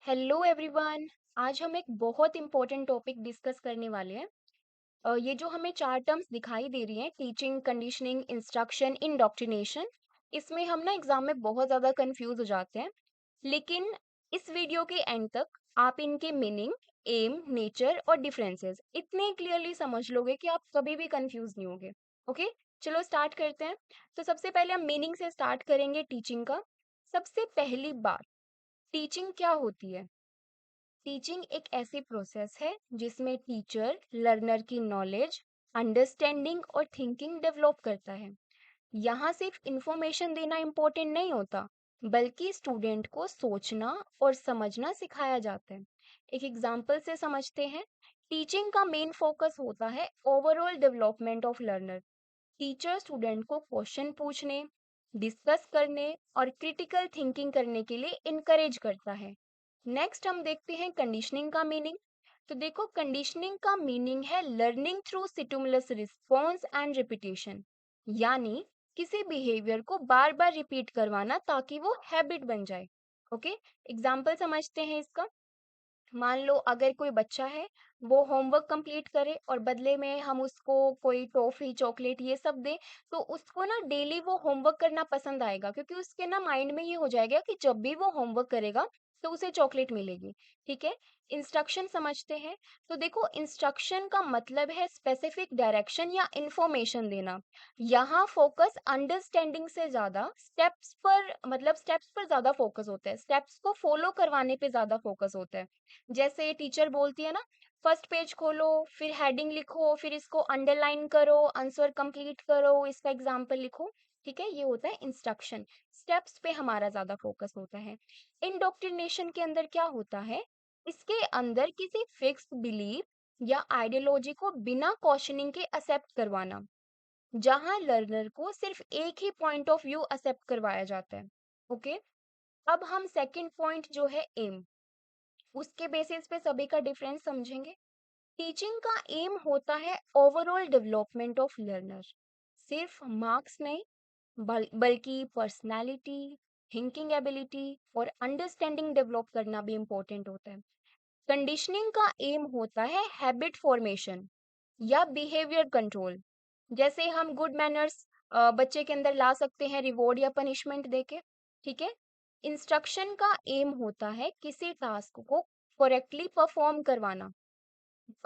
Hello everyone. आज हम एक बहुत इम्पोर्टेंट टॉपिक डिस्कस करने वाले हैं। ये जो हमें चार टर्म्स दिखाई दे रही हैं, टीचिंग, कंडीशनिंग, इंस्ट्रक्शन, इंडोक्ट्रिनेशन, इसमें हम ना एग्जाम में बहुत ज़्यादा कंफ्यूज हो जाते हैं। लेकिन इस वीडियो के एंड तक आप इनके मीनिंग, एम, नेचर और डिफरेंसेस इतने क्लियरली समझ लोगे कि आप कभी भी कंफ्यूज नहीं होगे। ओके, चलो स्टार्ट करते हैं। तो सबसे पहले हम मीनिंग से स्टार्ट करेंगे टीचिंग का। सबसे पहली बात, टीचिंग क्या होती है? टीचिंग एक ऐसी प्रोसेस है जिसमें टीचर लर्नर की नॉलेज, अंडरस्टैंडिंग और थिंकिंग डेवलप करता है। यहाँ सिर्फ इंफॉर्मेशन देना इम्पोर्टेंट नहीं होता, बल्कि स्टूडेंट को सोचना और समझना सिखाया जाता है। एक एग्जाम्पल से समझते हैं। टीचिंग का मेन फोकस होता है overall development of learner. Teacher student को क्वेश्चन पूछने, डिस्कस करने और क्रिटिकल थिंकिंग करने के लिए इनकरेज करता है। नेक्स्ट हम देखते हैं कंडीशनिंग का मीनिंग। तो देखो, कंडीशनिंग का मीनिंग है learning through stimulus response and repetition, यानी किसी बिहेवियर को बार बार रिपीट करवाना ताकि वो हैबिट बन जाए। ओके, एग्जाम्पल समझते हैं इसका। मान लो अगर कोई बच्चा है, वो होमवर्क कंप्लीट करे और बदले में हम उसको कोई टॉफी, चॉकलेट ये सब दें, तो उसको ना डेली वो होमवर्क करना पसंद आएगा, क्योंकि उसके ना माइंड में ये हो जाएगा कि जब भी वो होमवर्क करेगा तो उसे चॉकलेट मिलेगी। ठीक है, इंस्ट्रक्शन समझते हैं। तो देखो, इंस्ट्रक्शन का मतलब है स्पेसिफिक डायरेक्शन या इंफॉर्मेशन देना। यहाँ फोकस अंडरस्टैंडिंग से ज्यादा स्टेप्स पर, मतलब स्टेप्स पर ज्यादा फोकस होता है, स्टेप्स को फॉलो करवाने पे ज्यादा फोकस होता है। जैसे टीचर बोलती है ना, फर्स्ट पेज खोलो, फिर हेडिंग लिखो, फिर इसको अंडरलाइन करो, आंसर कंप्लीट करो, इसका एग्जाम्पल लिखो। ठीक है, ये होता है इंस्ट्रक्शन। स्टेप्स पे हमारा ज्यादा फोकस होता है। इंडोक्ट्रिनेशन के अंदर क्या होता है? इसके अंदर किसी फिक्स्ड बिलीफ या आइडियोलॉजी को बिना क्वेश्चनिंग के एक्सेप्ट करवाना, जहां लर्नर को सिर्फ एक ही पॉइंट ऑफ व्यू एक्सेप्ट करवाया जाता है। ओके, अब हम सेकंड पॉइंट जो है एम, उसके बेसिस पे सभी का डिफरेंस समझेंगे। टीचिंग का एम होता है ओवरऑल डेवलपमेंट ऑफ लर्नर, सिर्फ मार्क्स नहीं, बल्कि पर्सनालिटी, थिंकिंग एबिलिटी और अंडरस्टैंडिंग डेवलप करना भी इम्पोर्टेंट होता है। कंडीशनिंग का एम होता है हैबिट फॉर्मेशन या बिहेवियर कंट्रोल। जैसे हम गुड मैनर्स बच्चे के अंदर ला सकते हैं रिवॉर्ड या पनिशमेंट देके। ठीक है, इंस्ट्रक्शन का एम होता है किसी टास्क को करेक्टली परफॉर्म करवाना,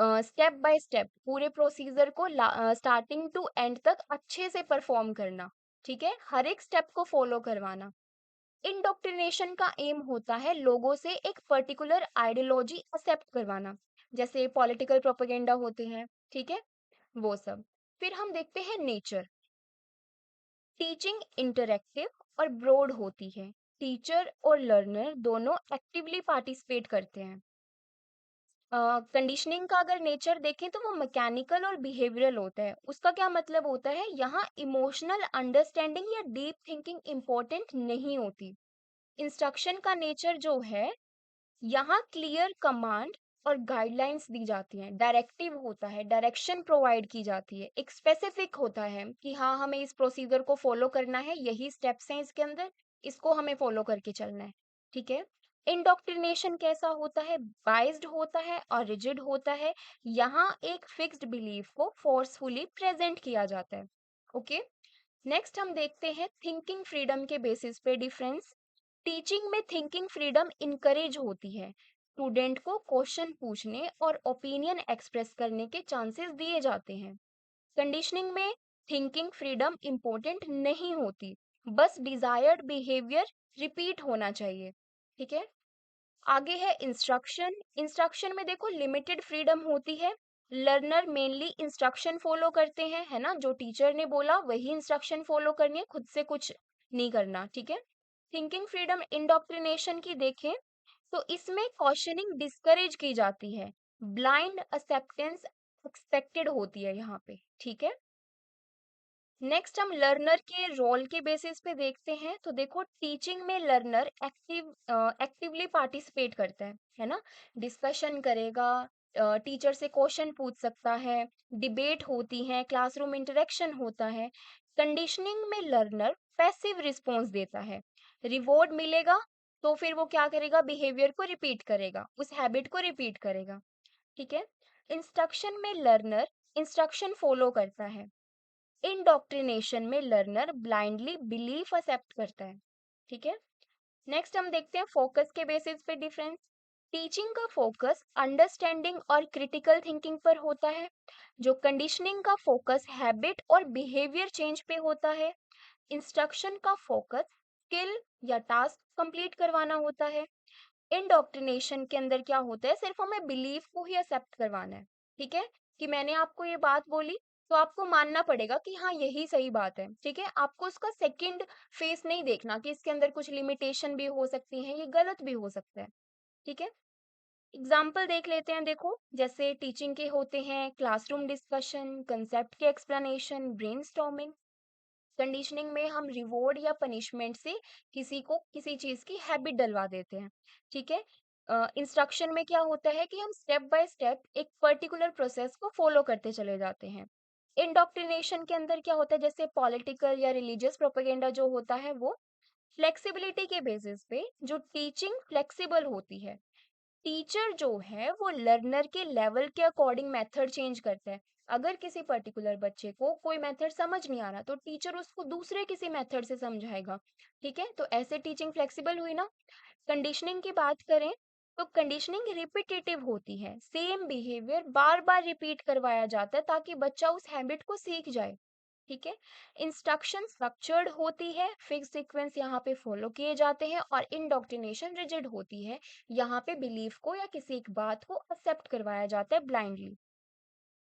स्टेप बाय स्टेप पूरे प्रोसीजर को स्टार्टिंग टू एंड तक अच्छे से परफॉर्म करना। ठीक है, हर एक स्टेप को फॉलो करवाना। इंडोक्ट्रिनेशन का एम होता है लोगों से एक पर्टिकुलर आइडियोलॉजी एक्सेप्ट करवाना, जैसे पॉलिटिकल प्रोपेगेंडा होते हैं। ठीक है, वो सब। फिर हम देखते हैं नेचर। टीचिंग इंटरैक्टिव और ब्रॉड होती है। टीचर और लर्नर दोनों एक्टिवली पार्टिसिपेट करते हैं। कंडीशनिंग का अगर नेचर देखें तो वो मैकेनिकल और बिहेवियरल होता है। उसका क्या मतलब होता है? यहाँ इमोशनल अंडरस्टैंडिंग या डीप थिंकिंग इम्पोर्टेंट नहीं होती। इंस्ट्रक्शन का नेचर जो है, यहाँ क्लियर कमांड और गाइडलाइंस दी जाती हैं, डायरेक्टिव होता है, डायरेक्शन प्रोवाइड की जाती है, एक स्पेसिफिक होता है कि हाँ, हमें इस प्रोसीजर को फॉलो करना है, यही स्टेप्स हैं इसके अंदर, इसको हमें फॉलो करके चलना है। ठीक है, इंडोक्ट्रिनेशन कैसा होता है? बाइज्ड होता है और रिजिड होता है। यहाँ एक फिक्स्ड बिलीफ को फोर्सफुली प्रेजेंट किया जाता है। ओके, नेक्स्ट हम देखते हैं थिंकिंग फ्रीडम के बेसिस पे डिफरेंस। टीचिंग में थिंकिंग फ्रीडम इनकरेज होती है, स्टूडेंट को क्वेश्चन पूछने और ओपिनियन एक्सप्रेस करने के चांसेस दिए जाते हैं। कंडीशनिंग में थिंकिंग फ्रीडम इंपॉर्टेंट नहीं होती, बस डिजायर्ड बिहेवियर रिपीट होना चाहिए। ठीक है, आगे है इंस्ट्रक्शन। इंस्ट्रक्शन में देखो लिमिटेड फ्रीडम होती है। लर्नर मेनली इंस्ट्रक्शन फॉलो करते हैं, है ना, जो टीचर ने बोला वही इंस्ट्रक्शन फॉलो करनी है, खुद से कुछ नहीं करना। ठीक है, थिंकिंग फ्रीडम इंडोक्ट्रिनेशन की देखें तो इसमें क्वेश्चनिंग डिस्करेज की जाती है, ब्लाइंड एक्सेप्टेंस एक्सपेक्टेड होती है यहाँ पे। ठीक है, नेक्स्ट हम लर्नर के रोल के बेसिस पे देखते हैं। तो देखो, टीचिंग में लर्नर एक्टिवली पार्टिसिपेट करता है ना, डिस्कशन करेगा, टीचर से क्वेश्चन पूछ सकता है, डिबेट होती है, क्लासरूम इंटरेक्शन होता है। कंडीशनिंग में लर्नर पैसिव रिस्पॉन्स देता है, रिवॉर्ड मिलेगा तो फिर वो क्या करेगा, बिहेवियर को रिपीट करेगा, उस हैबिट को रिपीट करेगा। ठीक है। इंस्ट्रक्शन में लर्नर इंस्ट्रक्शन फॉलो करता है। इंडोक्ट्रिनेशन में लर्नर ब्लाइंडली बिलीफ एक्सेप्ट करता है। ठीक है। नेक्स्ट हम देखते हैं फोकस के बेसिस पे डिफरेंस। टीचिंग का फोकस अंडरस्टैंडिंग और क्रिटिकल थिंकिंग पर होता है, जो कंडीशनिंग का फोकस हैबिट और बिहेवियर चेंज पे होता है। इंस्ट्रक्शन का फोकस स्किल या टास्क कंप्लीट करवाना होता है। इंडोक्ट्रिनेशन के अंदर क्या होता है, सिर्फ हमें बिलीफ को ही एक्सेप्ट करवाना है। ठीक है, कि मैंने आपको ये बात बोली तो आपको मानना पड़ेगा कि हाँ यही सही बात है। ठीक है, आपको उसका सेकंड फेस नहीं देखना कि इसके अंदर कुछ लिमिटेशन भी हो सकती है, ये गलत भी हो सकता है। ठीक है। एग्जाम्पल देख लेते हैं। देखो, जैसे टीचिंग के होते हैं क्लासरूम डिस्कशन, कंसेप्ट के एक्सप्लेनेशन, ब्रेनस्टॉर्मिंग। कंडीशनिंग में हम रिवॉर्ड या पनिशमेंट से किसी को किसी चीज की हैबिट डलवा देते हैं। ठीक है। इंस्ट्रक्शन में क्या होता है कि हम स्टेप बाय स्टेप एक पर्टिकुलर प्रोसेस को फॉलो करते चले जाते हैं। इंडोक्ट्रिनेशन के अंदर क्या होता है, जैसे पॉलिटिकल या रिलीजियस प्रोपेगेंडा जो होता है वो फ्लेक्सिबिलिटी के बेसिस पे, जो टीचिंग फ्लेक्सिबल होती है। टीचर जो है वो लर्नर के लेवल के अकॉर्डिंग मेथड चेंज करता है। अगर किसी पर्टिकुलर बच्चे को कोई मेथड समझ नहीं आ रहा तो टीचर उसको दूसरे किसी मेथड से समझाएगा। ठीक है, तो ऐसे टीचिंग फ्लेक्सिबल हुई ना। कंडीशनिंग की बात करें तो कंडीशनिंग रिपीटेटिव होती है, सेम बिहेवियर बार बार रिपीट करवाया जाता है ताकि बच्चा उस हैबिट को सीख जाए। ठीक है। इंस्ट्रक्शन स्ट्रक्चर्ड होती है, फिक्स सीक्वेंस यहाँ पे फॉलो किए जाते हैं, और इंडोक्ट्रिनेशन रिजिड होती है, यहाँ पे बिलीफ को या किसी एक बात को एक्सेप्ट करवाया जाता है ब्लाइंडली।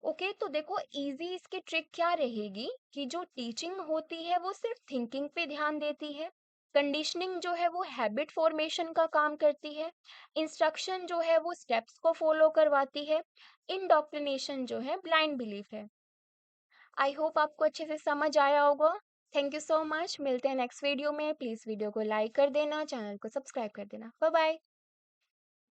ओके, तो देखो इजी इसकी ट्रिक क्या रहेगी कि जो टीचिंग होती है वो सिर्फ थिंकिंग पे ध्यान देती है। कंडीशनिंग जो है वो हैबिट फॉर्मेशन का काम करती है। इंस्ट्रक्शन जो है वो स्टेप्स को फॉलो करवाती है। इंडोक्ट्रिनेशन जो है ब्लाइंड बिलीफ है। आई होप आपको अच्छे से समझ आया होगा। थैंक यू सो मच, मिलते हैं नेक्स्ट वीडियो में। प्लीज़ वीडियो को लाइक कर देना, चैनल को सब्सक्राइब कर देना। Bye bye.